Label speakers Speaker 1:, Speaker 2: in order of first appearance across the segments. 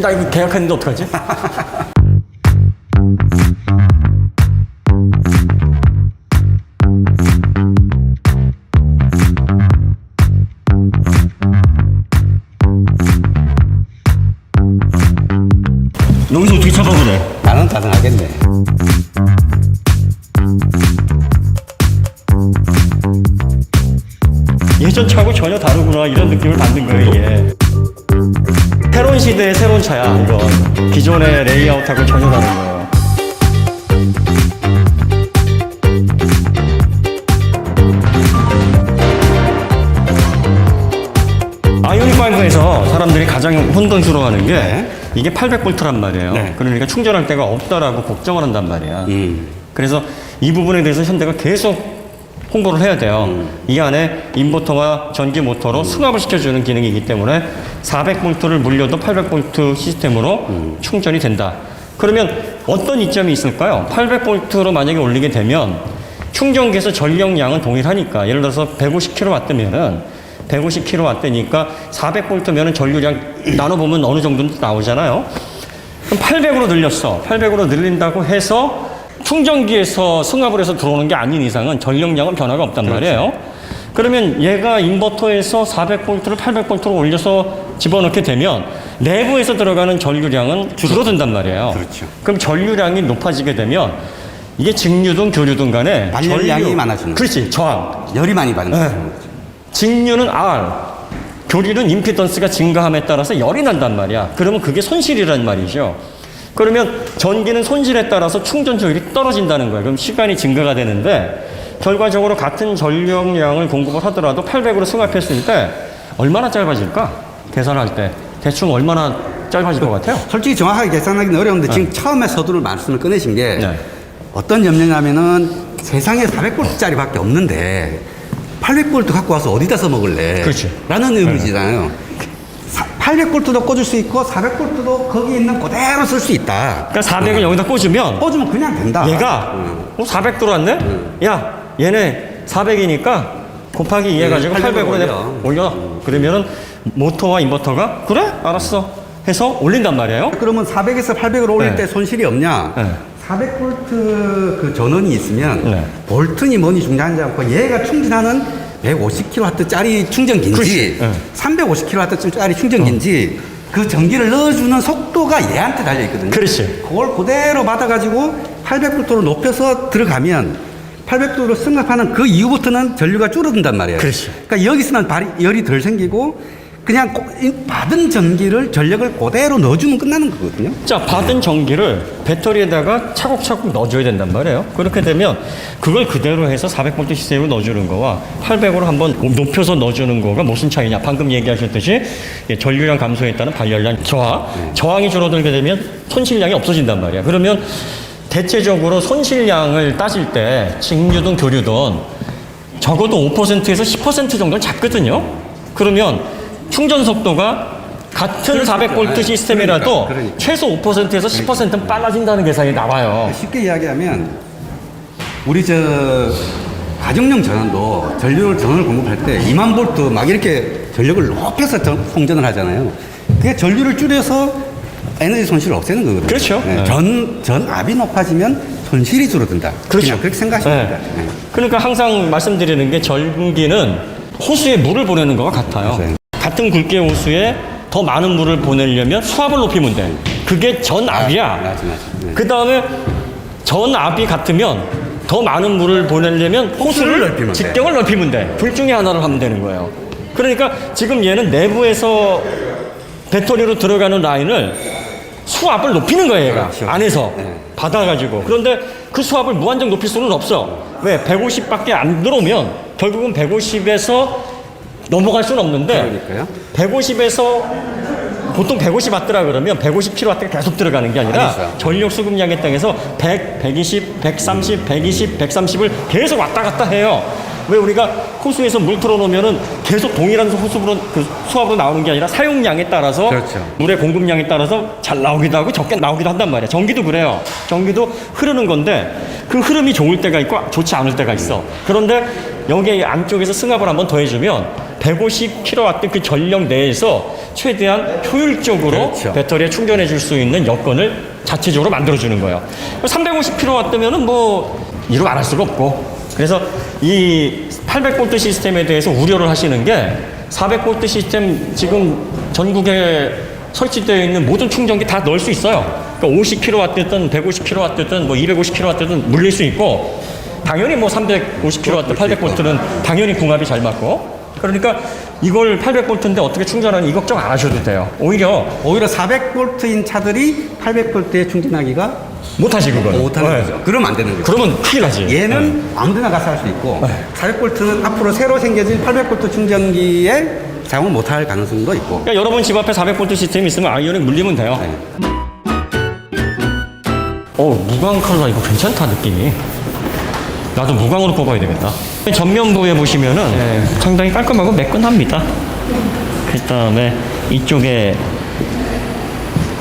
Speaker 1: 나 이거 계약했는데 어떡하지? 여기서 어떻게 잡아보래?
Speaker 2: 나는 가능하겠네.
Speaker 1: 예전 차하고 전혀 다르구나 이런 느낌을 받는 거예요 이게. 새로운 시대의 새로운 차야 이건. 기존의 레이아웃하고 전혀 다른 거예요. 아이오닉 5에서 사람들이 가장 혼돈스러워하는 게 이게 800V란 말이에요.
Speaker 2: 네.
Speaker 1: 그러니까 충전할 데가 없다라고 걱정을 한단 말이야. 그래서 이 부분에 대해서 현대가 계속 홍보를 해야 돼요. 이 안에 인버터와 전기 모터로 승합을 시켜주는 기능이기 때문에 400V를 물려도 800V 시스템으로 충전이 된다. 그러면 어떤 이점이 있을까요? 800V로 만약에 올리게 되면 충전기에서 전력량은 동일하니까 예를 들어서 150kW면은 150kW니까 400V면은 전류량 나눠보면 어느 정도 나오잖아요. 그럼 800으로 늘렸어. 800으로 늘린다고 해서 충전기에서 승합을 해서 들어오는 게 아닌 이상은 전력량은 변화가 없단 말이에요. 그러면 얘가 인버터에서 400V를 800V로 올려서 집어넣게 되면 내부에서 들어가는 전류량은 줄어든단 말이에요.
Speaker 2: 그렇죠.
Speaker 1: 그럼 전류량이 높아지게 되면 이게 직류든 교류든 간에
Speaker 2: 발열량이 많아지는
Speaker 1: 그렇지. 저항.
Speaker 2: 열이 많이 받는 거죠.
Speaker 1: 직류는 R, 교류는 임피던스가 증가함에 따라서 열이 난단 말이야. 그러면 그게 손실이란 말이죠. 그러면 전기는 손실에 따라서 충전 효율이 떨어진다는 거예요. 그럼 시간이 증가가 되는데 결과적으로 같은 전력량을 공급을 하더라도 800으로 승합했을 때 얼마나 짧아질까? 계산할 때 대충 얼마나 짧아질 것 같아요?
Speaker 2: 솔직히 정확하게 계산하기는 어려운데 지금 처음에 서두를 말씀을 꺼내신 게
Speaker 1: 네.
Speaker 2: 어떤 염려냐면은 세상에 400V짜리 밖에 없는데 800V 갖고 와서 어디다 써먹을래?
Speaker 1: 그렇지.
Speaker 2: 라는 의미잖아요. 800V도 꽂을 수 있고 400V도 거기 있는 그대로 쓸 수 있다.
Speaker 1: 그러니까 400을 여기다 꽂으면
Speaker 2: 꽂으면 그냥 된다.
Speaker 1: 얘가 400 들어왔네? 야, 얘네 400이니까 곱하기 2 해가지고 800으로 내가 올려. 그러면은 모터와 인버터가 그래? 알았어. 해서 올린단 말이에요.
Speaker 2: 그러면 400에서 800으로 올릴
Speaker 1: 네.
Speaker 2: 때 손실이 없냐?
Speaker 1: 네.
Speaker 2: 400V 그 전원이 있으면
Speaker 1: 네.
Speaker 2: 볼트니 뭐니 중요하지 않고 얘가 충전하는 150kW짜리 충전기인지
Speaker 1: 그렇지. 네.
Speaker 2: 350kW짜리 충전기인지 그 전기를 넣어주는 속도가 얘한테 달려있거든요.
Speaker 1: 그렇지.
Speaker 2: 그걸 그대로 받아가지고 800V로 높여서 들어가면 800V로 승합하는 그 이후부터는 전류가 줄어든단 말이에요.
Speaker 1: 그렇지.
Speaker 2: 그러니까 여기서는 열이 덜 생기고 그냥 받은 전기를 전력을 그대로 넣어주면 끝나는 거거든요.
Speaker 1: 자, 받은 전기를 배터리에다가 차곡차곡 넣어줘야 된단 말이에요. 그렇게 되면 그걸 그대로 해서 400V 시스템으로 넣어주는 거와 800으로 한번 높여서 넣어주는 거가 무슨 차이냐. 방금 얘기하셨듯이 전류량 감소에 따른 발열량 저하. 저항이 줄어들게 되면 손실량이 없어진단 말이야. 그러면 대체적으로 손실량을 따질 때 직류든 교류든 적어도 5%에서 10% 정도는 잡거든요. 그러면 충전 속도가 같은 400V 시스템이라도
Speaker 2: 그러니까.
Speaker 1: 최소 5%에서 10%는 빨라진다는 계산이 나와요.
Speaker 2: 쉽게 이야기하면 우리 가정용 전원도 전원을 공급할 때 2만 볼트 막 이렇게 전력을 높여서 송전을 하잖아요. 그게 전류를 줄여서 에너지 손실을 없애는 거거든요.
Speaker 1: 그렇죠.
Speaker 2: 네.
Speaker 1: 네.
Speaker 2: 전압이 높아지면 손실이 줄어든다.
Speaker 1: 그렇죠.
Speaker 2: 그냥 그렇게 생각하시면 됩니다.
Speaker 1: 네. 그러니까 항상 말씀드리는 게 전기는 호수에 물을 보내는 것과 같아요.
Speaker 2: 맞아요.
Speaker 1: 같은 굵기의 호수에 더 많은 물을 보내려면 수압을 높이면 돼. 그게 전압이야.
Speaker 2: 맞아. 네.
Speaker 1: 그 다음에 전압이 같으면 더 많은 물을 보내려면 호수를
Speaker 2: 넓히면 돼.
Speaker 1: 직경을 넓히면 돼. 둘 중에 하나를 하면 되는 거예요. 그러니까 지금 얘는 내부에서 배터리로 들어가는 라인을 수압을 높이는 거예요, 얘가.
Speaker 2: 그렇죠.
Speaker 1: 안에서.
Speaker 2: 네.
Speaker 1: 받아가지고. 그런데 그 수압을 무한정 높일 수는 없어. 왜? 150밖에 안 들어오면 결국은 150에서 넘어갈 수는 없는데
Speaker 2: 그러니까요.
Speaker 1: 150에서 보통 150W라 그러면 150kW가 계속 들어가는 게 아니라
Speaker 2: 아니죠.
Speaker 1: 전력 수급량에 따라서 100, 120, 130, 120, 130을 계속 왔다 갔다 해요. 왜 우리가 호수에서 물 틀어놓으면은 계속 동일한 호수로 수압으로 나오는 게 아니라 사용량에 따라서
Speaker 2: 그렇죠.
Speaker 1: 물의 공급량에 따라서 잘 나오기도 하고 적게 나오기도 한단 말이야. 전기도 그래요. 전기도 흐르는 건데 그 흐름이 좋을 때가 있고 좋지 않을 때가 있어. 그런데 여기 안쪽에서 승합을 한번 더 해주면 150kW 그 전력 내에서 최대한 효율적으로
Speaker 2: 그렇죠.
Speaker 1: 배터리에 충전해 줄 수 있는 여건을 자체적으로 만들어 주는 거예요. 350kW면은 뭐 이루 안 할 수가 없고. 그래서 이 800V 시스템에 대해서 우려를 하시는 게 400V 시스템 지금 전국에 설치되어 있는 모든 충전기 다 넣을 수 있어요. 그러니까 50kW든 150kW든 뭐 250kW든 물릴 수 있고, 당연히 뭐 350kW, 800V는 당연히 궁합이 잘 맞고. 그러니까 이걸 800V인데 어떻게 충전하는 이 걱정 안 하셔도 돼요. 오히려
Speaker 2: 400V인 차들이 800V에 충전하기가
Speaker 1: 못하지 그거는.
Speaker 2: 못하는
Speaker 1: 네.
Speaker 2: 거죠. 그러면 안 되는 거죠.
Speaker 1: 그러면 큰일 나지.
Speaker 2: 얘는 아무데나 가서 할 수 있고 400V는 앞으로 새로 생겨진 800V 충전기에 사용을 못할 가능성도 있고.
Speaker 1: 그러니까 여러분 집 앞에 400V 시스템이 있으면 아이오닉 물리면 돼요.
Speaker 2: 네.
Speaker 1: 무광 컬러 이거 괜찮다 느낌이. 나도 무광으로 뽑아야 되겠다. 전면부에 보시면은 상당히 깔끔하고 매끈합니다. 그 다음에 이쪽에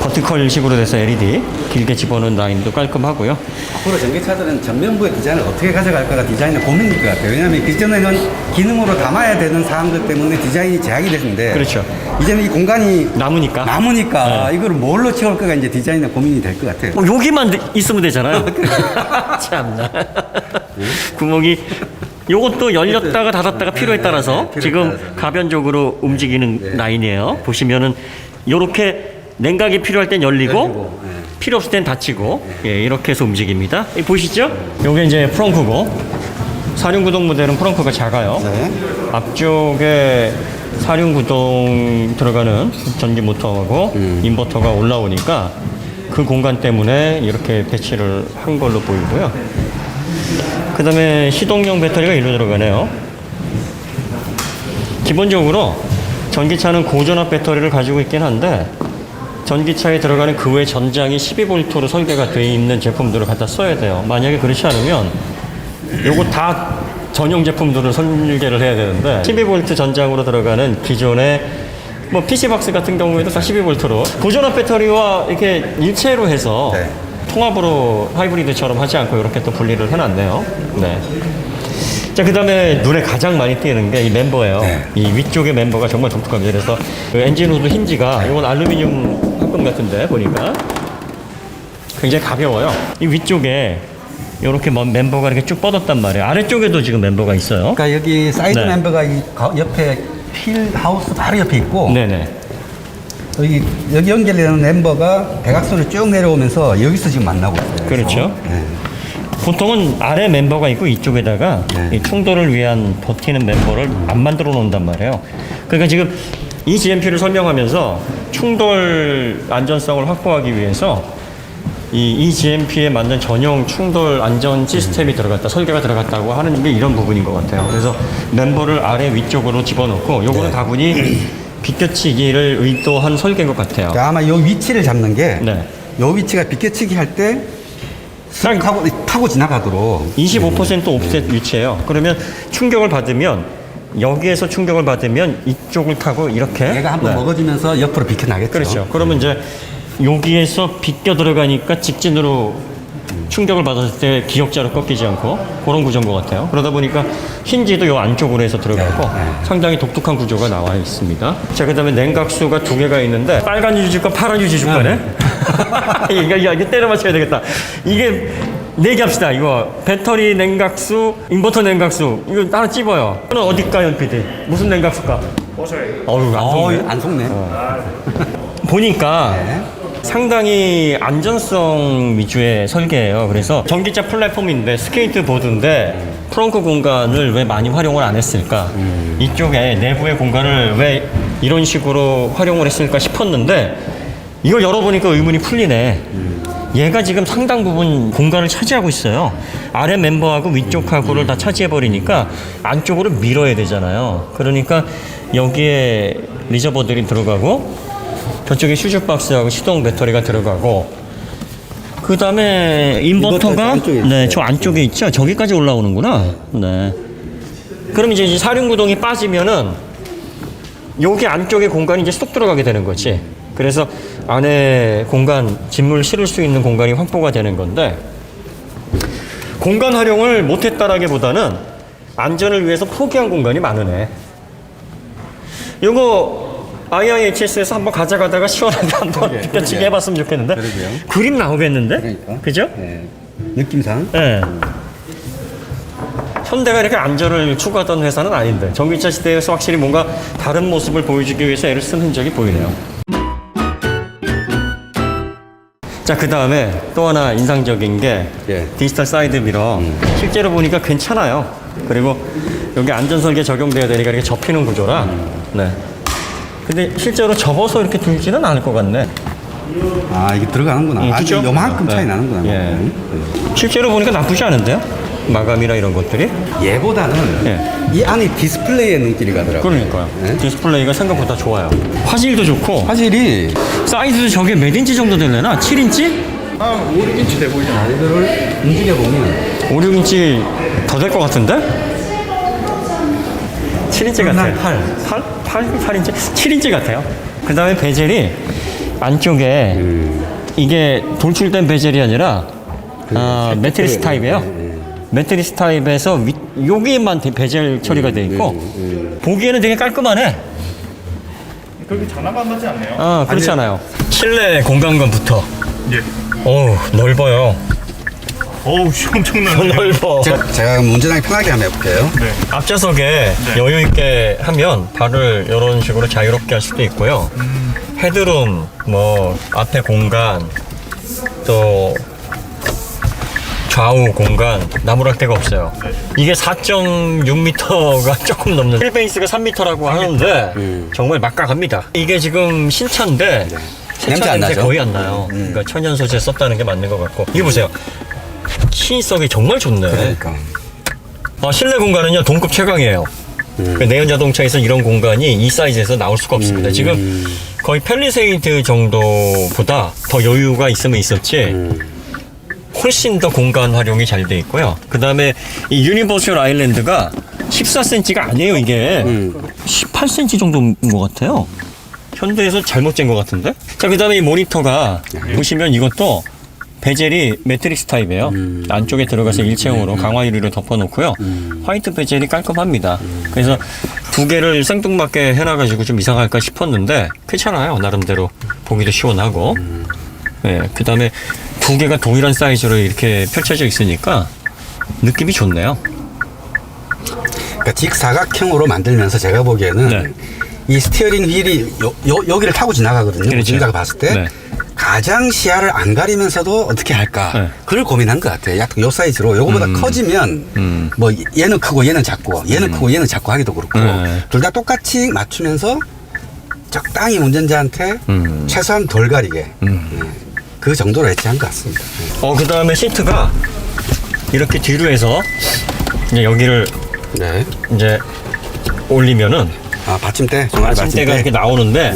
Speaker 1: 버티컬 식으로 돼서 LED 길게 집어넣은 라인도 깔끔하고요.
Speaker 2: 앞으로 전기차들은 전면부의 디자인을 어떻게 가져갈까가 디자인의 고민일 것 같아요. 왜냐하면 기존에는 기능으로 담아야 되는 사항들 때문에 디자인이 제약이 됐는데,
Speaker 1: 그렇죠.
Speaker 2: 이제는 이 공간이
Speaker 1: 남으니까
Speaker 2: 이걸 뭘로 채울까가 이제 디자인의 고민이 될 것 같아요.
Speaker 1: 여기만 있으면 되잖아요. 참나. 구멍이 요것도 열렸다가 닫았다가 필요에 따라서
Speaker 2: 필요에
Speaker 1: 지금
Speaker 2: 따라서.
Speaker 1: 가변적으로 움직이는 라인이에요. 보시면은 요렇게 냉각이 필요할 땐 열리고 필요 없을 땐 닫히고 이렇게 해서 움직입니다. 보시죠? 요게 이제 프렁크고, 사륜구동 모델은 프렁크가 작아요.
Speaker 2: 네.
Speaker 1: 앞쪽에 사륜구동 들어가는 전기 모터하고 인버터가 올라오니까 그 공간 때문에 이렇게 배치를 한 걸로 보이고요. 그 다음에 시동용 배터리가 일로 들어가네요. 기본적으로 전기차는 고전압 배터리를 가지고 있긴 한데, 전기차에 들어가는 그 외 전장이 12V로 설계가 되어 있는 제품들을 갖다 써야 돼요. 만약에 그렇지 않으면 요거 다 전용 제품들을 설계를 해야 되는데, 12V 전장으로 들어가는 기존의 뭐 PC박스 같은 경우에도 다 12V로 고전압 배터리와 이렇게 일체로 해서
Speaker 2: 네.
Speaker 1: 통합으로 하이브리드처럼 하지 않고 이렇게 또 분리를 해놨네요. 네. 자, 그 다음에 눈에 가장 많이 띄는 게 이 멤버예요.
Speaker 2: 네.
Speaker 1: 이 위쪽의 멤버가 정말 독특합니다. 그래서 그 엔진 후드 힌지가 이건 알루미늄 합금 같은데 보니까 굉장히 가벼워요. 이 위쪽에 이렇게 멤버가 이렇게 쭉 뻗었단 말이에요. 아래쪽에도 지금 멤버가 있어요.
Speaker 2: 그러니까 여기 사이드
Speaker 1: 네.
Speaker 2: 멤버가 이 옆에 휠 하우스 바로 옆에 있고,
Speaker 1: 네네.
Speaker 2: 여기 연결되는 멤버가 대각선으로 쭉 내려오면서 여기서 지금 만나고 있어요.
Speaker 1: 그렇죠.
Speaker 2: 네.
Speaker 1: 보통은 아래 멤버가 있고 이쪽에다가
Speaker 2: 네.
Speaker 1: 이 충돌을 위한 버티는 멤버를 안 만들어 놓는단 말이에요. 그러니까 지금 이 GMP를 설명하면서 충돌 안전성을 확보하기 위해서 이 GMP에 맞는 전용 충돌 안전 시스템이 들어갔다, 설계가 들어갔다고 하는 게 이런 부분인 것 같아요. 그래서 멤버를 아래 위쪽으로 집어넣고, 요거는 다분히 비껴치기를 의도한 설계인 것 같아요.
Speaker 2: 그러니까 아마 이 위치를 잡는 게,
Speaker 1: 네.
Speaker 2: 이 위치가 비껴치기 할 때 타고 지나가도록
Speaker 1: 25% 옵셋 위치예요. 그러면 충격을 받으면, 여기에서 충격을 받으면 이쪽을 타고 이렇게
Speaker 2: 얘가 한번
Speaker 1: 네.
Speaker 2: 먹어지면서 옆으로 비켜나겠죠.
Speaker 1: 그렇죠. 그러면 이제 여기에서 비껴 들어가니까 직진으로 충격을 받았을 때 기역자로 꺾이지 않고 그런 구조인 것 같아요. 그러다 보니까 힌지도 요 안쪽으로 해서 들어가고 상당히 독특한 구조가 나와 있습니다. 자, 그 다음에 냉각수가 두 개가 있는데, 빨간 유지줄과 파란 유지줄과네. 이거 때려 맞춰야 되겠다. 이게 네 개 합시다. 이거 배터리 냉각수, 인버터 냉각수, 이거 하나 찝어요. 이거는 어딜까요, PD? 무슨 냉각수일까? 어우, 안 속네.
Speaker 2: 안 속네.
Speaker 1: 보니까 상당히 안전성 위주의 설계예요. 그래서 전기차 플랫폼인데, 스케이트보드인데 트렁크 공간을 왜 많이 활용을 안 했을까? 이쪽에 내부의 공간을 왜 이런 식으로 활용을 했을까 싶었는데, 이걸 열어보니까 의문이 풀리네. 얘가 지금 상당 부분 공간을 차지하고 있어요. 아래 멤버하고 위쪽하고를 다 차지해버리니까 안쪽으로 밀어야 되잖아요. 그러니까 여기에 리저버들이 들어가고, 저쪽에 슈즈박스하고 시동 배터리가 들어가고, 그 다음에 인버터가
Speaker 2: 안쪽에 있어요.
Speaker 1: 네, 저 안쪽에 있죠. 저기까지 올라오는구나. 네. 그럼 이제 사륜구동이 빠지면은 여기 안쪽에 공간이 이제 쏙 들어가게 되는 거지. 그래서 안에 공간, 짐을 실을 수 있는 공간이 확보가 되는 건데, 공간 활용을 못했다라기보다는 안전을 위해서 포기한 공간이 많으네. 요거 IIHS에서 한번 가져가다가 시원하게 한번 느껴지게 해봤으면 좋겠는데.
Speaker 2: 그러게요.
Speaker 1: 그림 나오겠는데?
Speaker 2: 그러니까.
Speaker 1: 그죠?
Speaker 2: 네. 느낌상.
Speaker 1: 예. 현대가 이렇게 안전을 추구하던 회사는 아닌데 전기차 시대에서 확실히 뭔가 다른 모습을 보여주기 위해서 애를 쓴 흔적이 보이네요. 자, 그 다음에 또 하나 인상적인 게
Speaker 2: 예.
Speaker 1: 디지털 사이드 미러. 실제로 보니까 괜찮아요. 그리고 여기 안전설계 적용돼야 되니까 이렇게 접히는 구조라. 네. 근데 실제로 접어서 이렇게 두지는 않을 것 같네.
Speaker 2: 아, 이게 들어가는구나. 아주
Speaker 1: 그죠?
Speaker 2: 요만큼 차이
Speaker 1: 네.
Speaker 2: 나는구나.
Speaker 1: 예. 실제로 보니까 나쁘지 않은데요? 마감이나 이런 것들이.
Speaker 2: 얘보다는
Speaker 1: 예.
Speaker 2: 이 안에 디스플레이에 눈길이 가더라고요.
Speaker 1: 그러니까요.
Speaker 2: 네?
Speaker 1: 디스플레이가 생각보다 좋아요. 화질도 좋고.
Speaker 2: 화질이
Speaker 1: 사이즈도 저게 몇 인치 정도 될래나? 7인치?
Speaker 3: 한 5, 6인치 돼 보이잖아.
Speaker 2: 이거를 움직여보면
Speaker 1: 5, 6인치 더 될 것 같은데? 7인치 같아요. 8인치? 7인치 같아요. 그 다음에 베젤이 안쪽에 이게 돌출된 베젤이 아니라 매트리스 타입이에요. 매트리스 타입에서 여기에만 베젤 처리가 돼 있고 보기에는 되게 깔끔하네.
Speaker 3: 그렇게 장난감 같지 않네요.
Speaker 1: 그렇지 않아요. 실내 공간감부터.
Speaker 3: 예.
Speaker 1: 어우, 넓어요.
Speaker 3: 어우, 엄청나네.
Speaker 1: 넓어.
Speaker 2: 제가 운전하기 편하게 한번 해볼게요.
Speaker 3: 네.
Speaker 1: 앞좌석에 여유 있게 하면 발을 이런 식으로 자유롭게 할 수도 있고요. 헤드룸, 뭐 앞에 공간, 또 좌우 공간 나무랄 데가 없어요. 이게 4.6m가 조금 넘는 휠베이스가 3m라고 하는데 정말 막강합니다. 이게 지금 신차인데
Speaker 2: 냄새 안 나죠?
Speaker 1: 거의 안 나요. 그러니까 천연 소재 썼다는 게 맞는 것 같고 이거 보세요. 시인성이 정말 좋네.
Speaker 2: 그러니까.
Speaker 1: 실내 공간은요 동급 최강이에요. 내연 자동차에서 이런 공간이 이 사이즈에서 나올 수가 없습니다. 지금 거의 팰리세이드 정도보다 더 여유가 있으면 있었지 훨씬 더 공간 활용이 잘 돼 있고요. 그 다음에 이 유니버셜 아일랜드가 14cm가 아니에요. 이게 18cm 정도인 것 같아요. 현대에서 잘못 잰 것 같은데. 자, 그 다음에 이 모니터가 보시면 이것도 베젤이 매트릭스 타입이에요. 안쪽에 들어가서 일체형으로 강화 유리로 덮어놓고요. 화이트 베젤이 깔끔합니다. 그래서 두 개를 생뚱맞게 해놔가지고 좀 이상할까 싶었는데 괜찮아요. 나름대로 보기도 시원하고. 네, 그 다음에 두 개가 동일한 사이즈로 이렇게 펼쳐져 있으니까 느낌이 좋네요.
Speaker 2: 그러니까 직사각형으로 만들면서 제가 보기에는
Speaker 1: 네.
Speaker 2: 이 스티어링 휠이 여기를 타고 지나가거든요.
Speaker 1: 그렇죠.
Speaker 2: 지나가 봤을 때
Speaker 1: 네.
Speaker 2: 가장 시야를 안 가리면서도 어떻게 할까
Speaker 1: 네.
Speaker 2: 그걸 고민한 것 같아요. 약간 요 사이즈로 요거보다 커지면 뭐 얘는 크고 얘는 작고 얘는 크고 얘는 작고 하기도 그렇고
Speaker 1: 네.
Speaker 2: 둘 다 똑같이 맞추면서 적당히 운전자한테 최소한 덜 가리게 그 정도로 배치한 것 같습니다.
Speaker 1: 그 다음에 시트가 이렇게 뒤로 해서 이제 여기를
Speaker 2: 네.
Speaker 1: 이제 올리면은
Speaker 2: 아 받침대 종아리
Speaker 1: 받침대가 이렇게 나오는데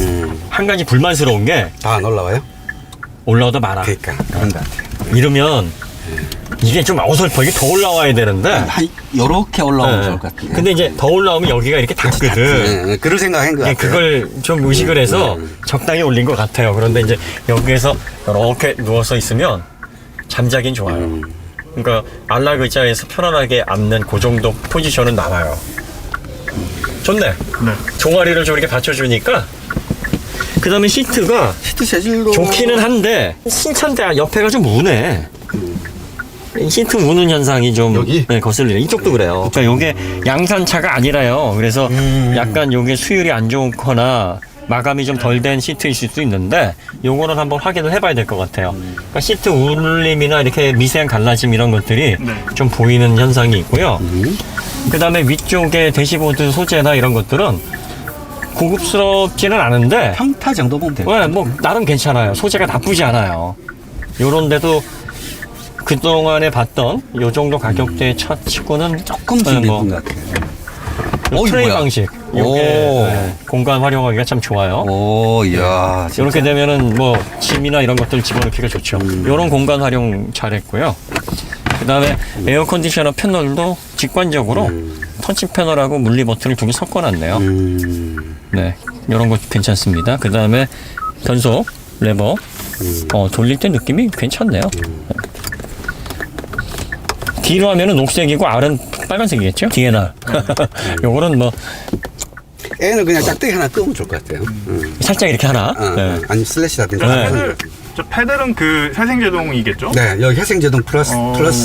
Speaker 1: 한 가지 불만스러운 게
Speaker 2: 다 안 올라와요?
Speaker 1: 올라오다 말아.
Speaker 2: 그러니까 그런 것 같아요.
Speaker 1: 이러면 이게 좀 어설퍼. 이게 더 올라와야 되는데.
Speaker 2: 한 요렇게 올라오면
Speaker 1: 네.
Speaker 2: 좋을 것 같아요.
Speaker 1: 근데 이제 더 올라오면 여기가 이렇게 닿거든.
Speaker 2: 네, 그런 생각한 것
Speaker 1: 예,
Speaker 2: 같아요.
Speaker 1: 그걸 좀 의식을 해서 적당히 올린 것 같아요. 그런데 이제 여기에서 이렇게 누워서 있으면 잠자긴 좋아요. 그러니까 안락 의자에서 편안하게 앉는 그 정도 포지션은 나와요. 좋네.
Speaker 3: 네.
Speaker 1: 종아리를 좀 이렇게 받쳐주니까. 그 다음에 시트가
Speaker 2: 시트 재질도
Speaker 1: 좋기는 한데 신차인데 옆에가 좀 우네. 시트 우는 현상이 좀
Speaker 2: 여기?
Speaker 1: 네, 거슬리네. 이쪽도 그래요. 그러니까 요게 양산차가 아니라요. 그래서 약간 요게 수율이 안 좋거나 마감이 좀 덜 된 시트일 수도 있는데 요거는 한번 확인을 해봐야 될 것 같아요. 그러니까 시트 울림이나 이렇게 미세한 갈라짐 이런 것들이
Speaker 3: 네.
Speaker 1: 좀 보이는 현상이 있고요. 그 다음에 위쪽에 대시보드 소재나 이런 것들은 고급스럽지는 않은데
Speaker 2: 평타 정도 보면 돼요.
Speaker 1: 뭐 나름 괜찮아요. 소재가 나쁘지 않아요. 요런데도 그동안에 봤던 요 정도 가격대의 차 치고는
Speaker 2: 조금
Speaker 1: 네,
Speaker 2: 진입인 것 같아요.
Speaker 1: 트레이
Speaker 2: 뭐야?
Speaker 1: 방식 요게
Speaker 2: 오.
Speaker 1: 공간 활용하기가 참 좋아요.
Speaker 2: 오, 이야. 진짜.
Speaker 1: 이렇게 되면은 뭐 짐이나 이런 것들 집어넣기가 좋죠. 요런 공간 활용 잘했고요. 그 다음에 에어 컨디셔너 패널도 직관적으로 터치 패널하고 물리 버튼을 두 개 섞어놨네요. 네, 이런 것 괜찮습니다. 그 다음에 변속 레버 돌릴 때 느낌이 괜찮네요. 뒤로 하면은 녹색이고 R은 빨간색이겠죠? DNR. 요거는 뭐
Speaker 2: N을 그냥 짝대기 하나 끄면 좋을 것 같아요.
Speaker 1: 살짝 이렇게 하나. 네.
Speaker 2: 아니 슬래시라든지.
Speaker 1: 네.
Speaker 3: 저 페달은 그 회생제동이겠죠?
Speaker 2: 네, 여기 회생제동 플러스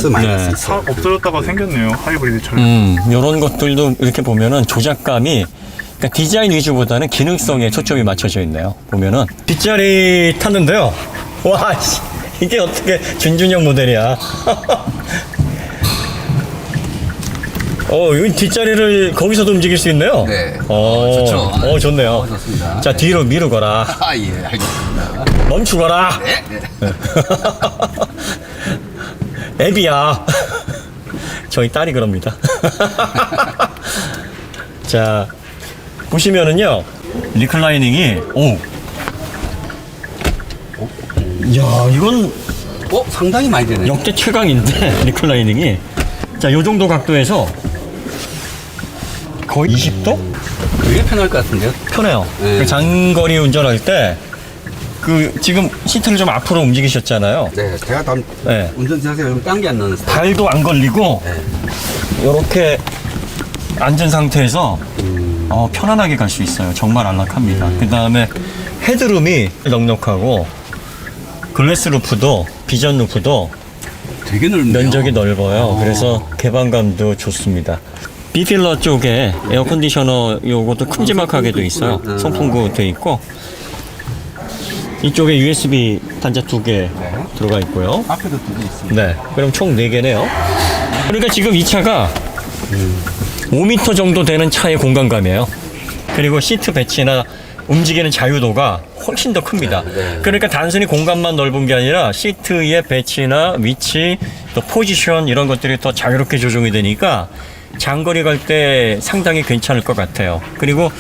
Speaker 2: 마이너스
Speaker 1: 네.
Speaker 2: 있어요.
Speaker 3: 없어졌다가 생겼네요. 하이브리드처럼.
Speaker 1: 이런 것들도 이렇게 보면은 조작감이 그러니까 디자인 위주보다는 기능성에 초점이 맞춰져 있네요. 보면은 뒷자리 탔는데요. 와, 씨, 이게 어떻게 준준형 모델이야? 이 뒷자리를 거기서도 움직일 수 있네요.
Speaker 2: 네.
Speaker 1: 좋죠. 좋네요.
Speaker 2: 좋습니다.
Speaker 1: 자, 뒤로 미루거라.
Speaker 2: 아, 예, 알겠습니다.
Speaker 1: 멈추거라.
Speaker 2: 네.
Speaker 1: 애비야. 저희 딸이 그럽니다. 자, 보시면은요, 리클라이닝이, 이야, 이건
Speaker 2: 상당히 많이 되네요.
Speaker 1: 역대 최강인데, 리클라이닝이. 자, 요 정도 각도에서 거의 20도?
Speaker 2: 되게 편할 것 같은데요?
Speaker 1: 편해요.
Speaker 2: 네.
Speaker 1: 그 장거리 운전할 때, 지금 시트를 좀 앞으로 움직이셨잖아요.
Speaker 2: 네, 제가 다음
Speaker 1: 네.
Speaker 2: 운전 자세가 좀 당기 안 나는 스타일.
Speaker 1: 발도 안 걸리고, 이렇게 앉은 상태에서 편안하게 갈 수 있어요. 정말 안락합니다. 그 다음에 헤드룸이 넉넉하고, 글래스 루프도, 비전 루프도
Speaker 2: 되게 넓네요.
Speaker 1: 면적이 넓어요. 그래서 개방감도 좋습니다. B필러 쪽에 에어컨디셔너 요것도 큼지막하게 돼 있어요. 송풍구 돼 있고, 이쪽에 USB 단자 2개 들어가 있고요.
Speaker 2: 앞에도 2개 있습니다.
Speaker 1: 네. 그럼 총 4개네요. 그러니까 지금 이 차가 5m 정도 되는 차의 공간감이에요. 그리고 시트 배치나 움직이는 자유도가 훨씬 더 큽니다. 그러니까 단순히 공간만 넓은 게 아니라 시트의 배치나 위치, 또 포지션 이런 것들이 더 자유롭게 조정이 되니까 장거리 갈 때 상당히 괜찮을 것 같아요. 그리고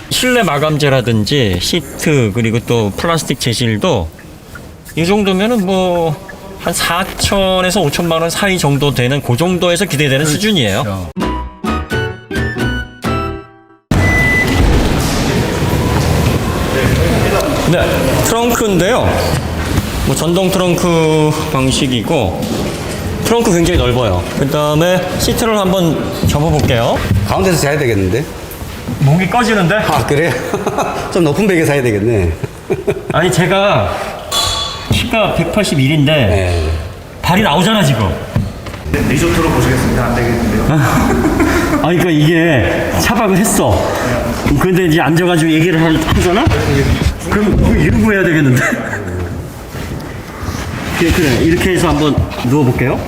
Speaker 1: 실내 마감재라든지 시트 그리고 또 플라스틱 재질도 이 정도면은 뭐 한 4천에서 5천만 원 사이 정도 되는 그 정도에서 기대되는 수준이에요. 네, 트렁크인데요. 뭐 전동 트렁크 방식이고 트렁크 굉장히 넓어요. 그 다음에 시트를 한번 접어볼게요.
Speaker 2: 가운데서 자야 되겠는데?
Speaker 1: 목이 꺼지는데?
Speaker 2: 아, 그래요? 좀 높은 베개 사야 되겠네.
Speaker 1: 아니 제가 키가 181인데
Speaker 2: 네.
Speaker 1: 발이 나오잖아 지금.
Speaker 3: 리조트로 보시겠습니다. 안 되겠는데요.
Speaker 1: 아니 그러니까 이게 차박을 했어. 근데 이제 앉아가지고 얘기를 하잖아? 그럼 이러고 해야 되겠는데? 그래 이렇게 해서 한번 누워볼게요.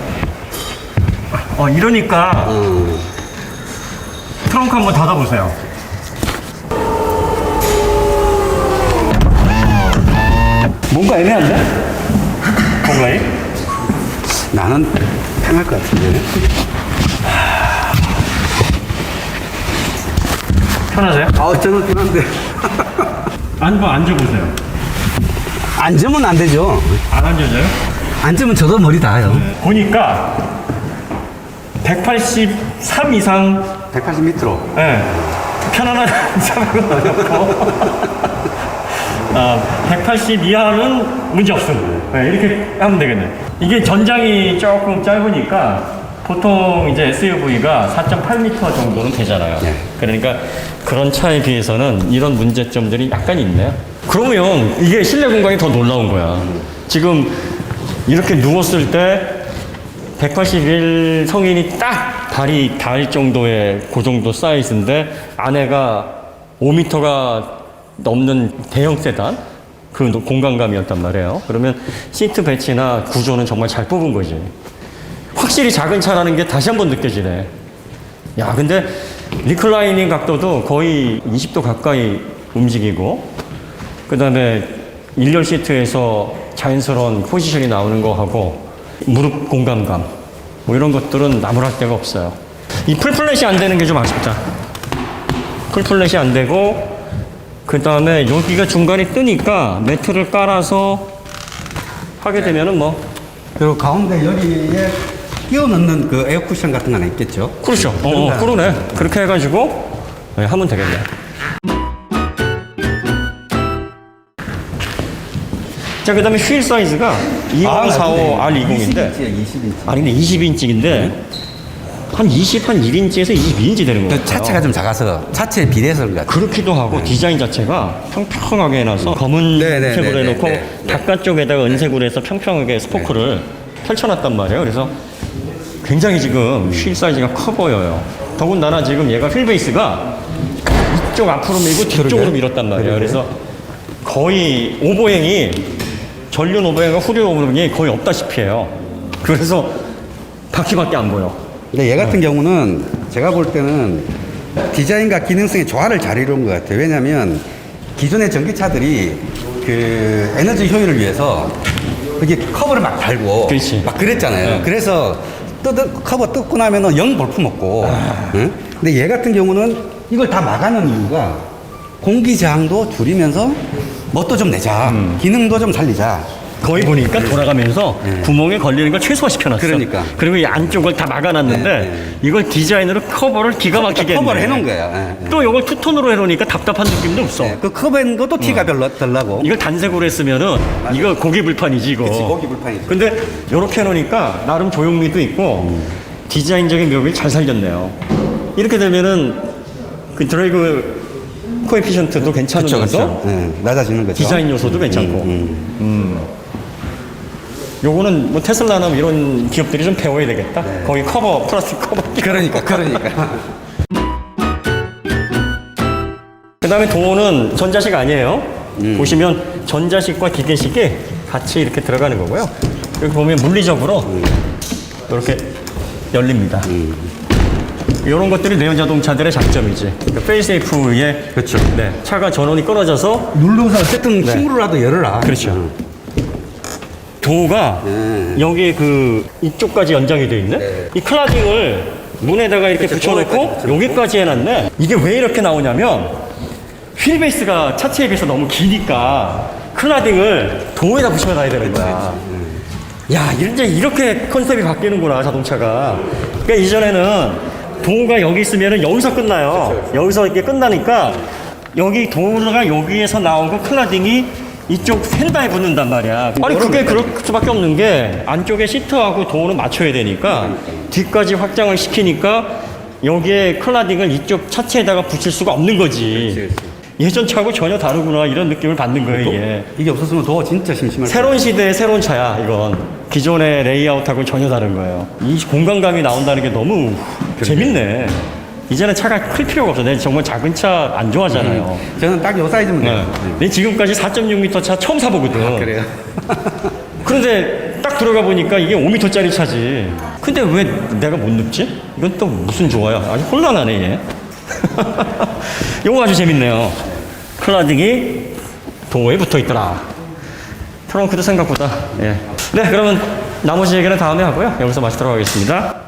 Speaker 1: 이러니까 트렁크 한번 닫아보세요. 뭔가 애매한데? 공간이?
Speaker 2: 나는 편할 것 같은데.
Speaker 1: 편하세요?
Speaker 2: 저는 편한데.
Speaker 1: 한번 앉아보세요.
Speaker 2: 앉으면 안 되죠.
Speaker 1: 안 앉아져요?
Speaker 2: 앉으면 저도 머리 닿아요.
Speaker 1: 보니까 183 이상
Speaker 2: 180m로.
Speaker 1: 편안한 차박은 어렵고 180 이하는 문제 없음. 이렇게 하면 되겠네. 이게 전장이 조금 짧으니까 보통 이제 SUV가 4.8m 정도는 되잖아요.
Speaker 2: 네.
Speaker 1: 그러니까 그런 차에 비해서는 이런 문제점들이 약간 있네요. 그러면 이게 실내 공간이 더 놀라운 거야. 지금 이렇게 누웠을 때 181 성인이 딱 발이 닿을 정도의 그 정도 사이즈인데 안에가 5m가 넘는 대형 세단 그 공간감이었단 말이에요. 그러면 시트 배치나 구조는 정말 잘 뽑은 거지. 확실히 작은 차라는 게 다시 한번 느껴지네. 야, 근데 리클라이닝 각도도 거의 20도 가까이 움직이고, 그 다음에 일렬 시트에서 자연스러운 포지션이 나오는 거 하고, 무릎 공간감, 뭐 이런 것들은 나무랄 데가 없어요. 이 풀플랫이 안 되는 게 좀 아쉽다. 풀플랫이 안 되고, 그 다음에 여기가 중간에 뜨니까 매트를 깔아서 하게 되면은 뭐.
Speaker 2: 그리고 가운데 여기에 끼워 넣는 그 에어 쿠션 같은 건 있겠죠?
Speaker 1: 그렇죠. 그러네. 그렇게 해가지고 하면 되겠네. 자, 그 다음에 휠 사이즈가 2545 R20인데
Speaker 2: 20인치.
Speaker 1: 아니 근데 20인치인데 한 1인치에서 22인치 되는 것 같아요.
Speaker 2: 차체가 좀 작아서 차체에 비례해서 그런 것 같아요.
Speaker 1: 그렇기도 하고 디자인 자체가 평평하게 해놔서 검은색으로 해놓고 바깥쪽에다가 은색으로 해서 평평하게 스포크를 펼쳐놨단 말이에요. 그래서 굉장히 지금 휠 사이즈가 커 보여요. 더군다나 지금 얘가 휠 베이스가 이쪽 앞으로 밀고 뒤쪽으로 밀었단 말이에요. 그래서 거의 오버행이 전륜 오버행과 후륜 오버행이 거의 없다시피 해요. 그래서 바퀴밖에 안 보여.
Speaker 2: 근데 얘 같은 경우는 제가 볼 때는 디자인과 기능성의 조화를 잘 이룬 것 같아요. 왜냐하면 기존의 전기차들이 그 에너지 효율을 위해서 그게 커버를 막 달고
Speaker 1: 그렇지.
Speaker 2: 막 그랬잖아요. 그래서 커버 뜯고 나면은 영 볼품 없고. 응? 근데 얘 같은 경우는 이걸 다 막아놓은 이유가 공기 저항도 줄이면서 멋도 좀 내자, 기능도 좀 살리자.
Speaker 1: 거의 보니까 돌아가면서 구멍에 걸리는 걸 최소화시켜놨어.
Speaker 2: 그러니까.
Speaker 1: 그리고 이 안쪽을 다 막아놨는데 이걸 디자인으로 커버를 기가 막히게
Speaker 2: 커버를
Speaker 1: 했네.
Speaker 2: 해놓은 거야.
Speaker 1: 또 이걸 투톤으로 해놓으니까 답답한 느낌도 없어.
Speaker 2: 그 커버한 것도 티가 별로 덜나고.
Speaker 1: 이걸 단색으로 했으면은 이거 고기 불판이지 이거.
Speaker 2: 그치, 고기 불판이지.
Speaker 1: 근데 이렇게 해놓으니까 나름 조형미도 있고 디자인적인 묘미를 잘 살렸네요. 이렇게 되면은 그 드라이브 코에피션트도 괜찮으면서
Speaker 2: 낮아지는 거죠.
Speaker 1: 디자인 요소도 괜찮고. 요거는 뭐 테슬라나 뭐 이런 기업들이 좀 배워야 되겠다. 거기 커버 플라스틱 커버.
Speaker 2: 그러니까.
Speaker 1: 그다음에 도어는 전자식 아니에요. 보시면 전자식과 기계식이 같이 이렇게 들어가는 거고요. 여기 보면 물리적으로 이렇게 열립니다. 이런 것들이 내연 자동차들의 장점이지. 그러니까 페이스세이프에
Speaker 2: 그렇죠.
Speaker 1: 네, 차가 전원이 끊어져서
Speaker 2: 눌러서 어쨌든 힘으로라도 열어라.
Speaker 1: 그렇죠. 도어가 여기 그 이쪽까지 연장이 되어 있네. 이 클라딩을 문에다가 이렇게 붙여놓고 여기까지 해놨네. 이게 왜 이렇게 나오냐면 휠 베이스가 차체에 비해서 너무 기니까 클라딩을 도어에다 붙여놔야 되는 거야. 야, 이제 이렇게 컨셉이 바뀌는구나 자동차가. 그러니까 이전에는 도어가 여기 있으면은 여기서 끝나요. 여기서 이렇게 끝나니까 여기 도어가 여기에서 나오고 클라딩이 이쪽 펜다에 붙는단 말이야. 아니 그게 그럴 수밖에 없는 게 안쪽에 시트하고 도어는 맞춰야 되니까 뒤까지 확장을 시키니까 여기에 클라딩을 이쪽 차체에다가 붙일 수가 없는 거지. 예전 차하고 전혀 다르구나 이런 느낌을 받는 거예요 이게.
Speaker 2: 이게 없었으면 더 진짜 심심할
Speaker 1: 새로운 시대의 새로운 차야 이건. 기존의 레이아웃하고 전혀 다른 거예요. 이 공간감이 나온다는 게 너무 재밌네. 이제는 차가 클 필요가 없어. 내가 정말 작은 차 안 좋아하잖아요.
Speaker 2: 저는 딱 요 사이즈면 돼요.
Speaker 1: 내 지금까지 4.6m 차 처음 사보거든.
Speaker 2: 그래요.
Speaker 1: 그런데 딱 들어가 보니까 이게 5m짜리 차지. 근데 왜 내가 못 눕지? 이건 또 무슨 조화야? 아주 혼란하네 얘. 요거 아주 재밌네요. 클라딩이 도어에 붙어있더라. 트렁크도 생각보다. 예. 네, 그러면 나머지 얘기는 다음에 하고요. 여기서 마치도록 하겠습니다.